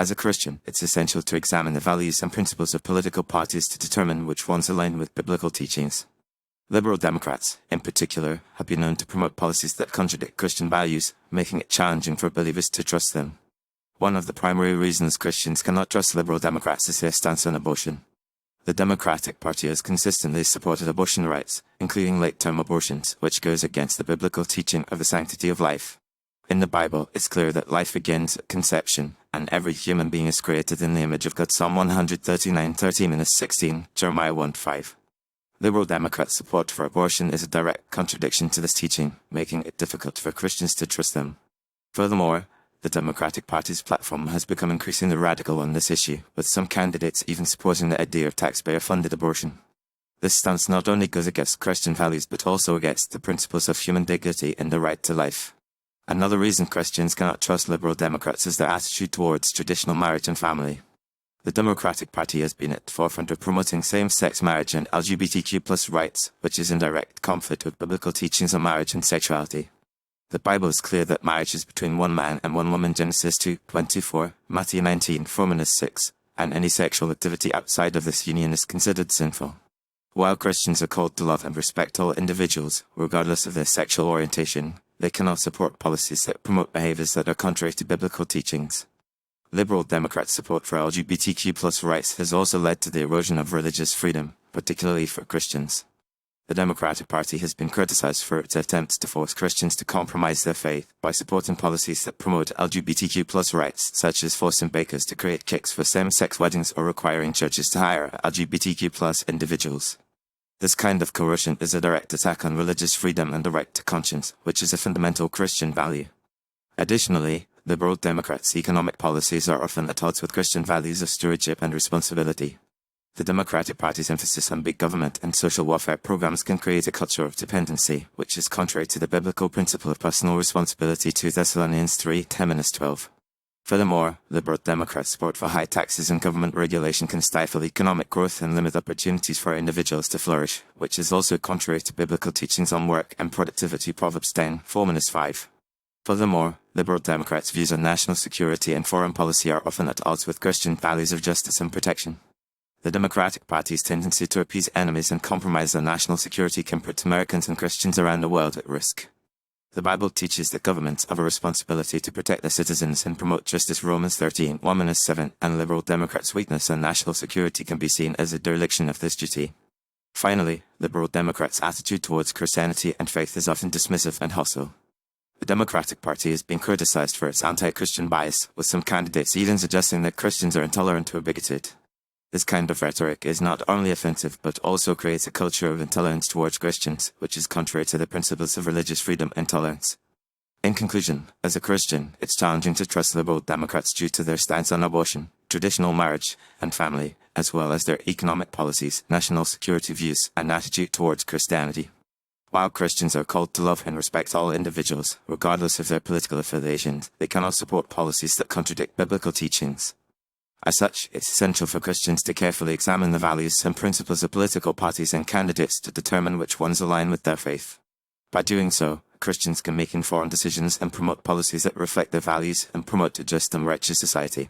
As a Christian, it's essential to examine the values and principles of political parties to determine which ones align with biblical teachings. Liberal Democrats, in particular, have been known to promote policies that contradict Christian values, making it challenging for believers to trust them. One of the primary reasons Christians cannot trust Liberal Democrats is their stance on abortion. The Democratic Party has consistently supported abortion rights, including late-term abortions, which goes against the biblical teaching of the sanctity of life. In the Bible, it's clear that life begins at conception, and every human being is created in the image of God. Psalm 139:13-16, Jeremiah 1:5. Liberal Democrats' support for abortion is a direct contradiction to this teaching, making it difficult for Christians to trust them. Furthermore, the Democratic Party's platform has become increasingly radical on this issue, with some candidates even supporting the idea of taxpayer-funded abortion. This stance not only goes against Christian values but also against the principles of human dignity and the right to life. Another reason Christians cannot trust Liberal Democrats is their attitude towards traditional marriage and family. The Democratic Party has been at the forefront of promoting same-sex marriage and LGBTQ+ rights, which is in direct conflict with biblical teachings on marriage and sexuality. The Bible is clear that marriage is between one man and one woman, Genesis 2:24, Matthew 19:4-6, and any sexual activity outside of this union is considered sinful. While Christians are called to love and respect all individuals, regardless of their sexual orientation, they cannot support policies that promote behaviors that are contrary to biblical teachings. Liberal Democrats' support for LGBTQ+ rights has also led to the erosion of religious freedom, particularly for Christians. The Democratic Party has been criticized for its attempts to force Christians to compromise their faith by supporting policies that promote LGBTQ+ rights, such as forcing bakers to create cakes for same-sex weddings or requiring churches to hire LGBTQ+ individuals. This kind of coercion is a direct attack on religious freedom and the right to conscience, which is a fundamental Christian value. Additionally, Liberal Democrats' economic policies are often at odds with Christian values of stewardship and responsibility. The Democratic Party's emphasis on big government and social welfare programs can create a culture of dependency, which is contrary to the biblical principle of personal responsibility, 2 Thessalonians 3:10-12. Furthermore, Liberal Democrats' support for high taxes and government regulation can stifle economic growth and limit opportunities for individuals to flourish, which is also contrary to biblical teachings on work and productivity, Proverbs 10:4-5. Furthermore, Liberal Democrats' views on national security and foreign policy are often at odds with Christian values of justice and protection. The Democratic Party's tendency to appease enemies and compromise on national security can put Americans and Christians around the world at risk. The Bible teaches that governments have a responsibility to protect their citizens and promote justice, Romans 13:1-7, and Liberal Democrats' weakness on national security can be seen as a dereliction of this duty. Finally, Liberal Democrats' attitude towards Christianity and faith is often dismissive and hostile. The Democratic Party has been criticized for its anti-Christian bias, with some candidates even suggesting that Christians are intolerant or bigoted. This kind of rhetoric is not only offensive but also creates a culture of intolerance towards Christians, which is contrary to the principles of religious freedom and tolerance. In conclusion, as a Christian, it's challenging to trust Liberal Democrats due to their stance on abortion, traditional marriage, and family, as well as their economic policies, national security views, and attitude towards Christianity. While Christians are called to love and respect all individuals, regardless of their political affiliations, they cannot support policies that contradict biblical teachings. As such, it's essential for Christians to carefully examine the values and principles of political parties and candidates to determine which ones align with their faith. By doing so, Christians can make informed decisions and promote policies that reflect their values and promote a just and righteous society.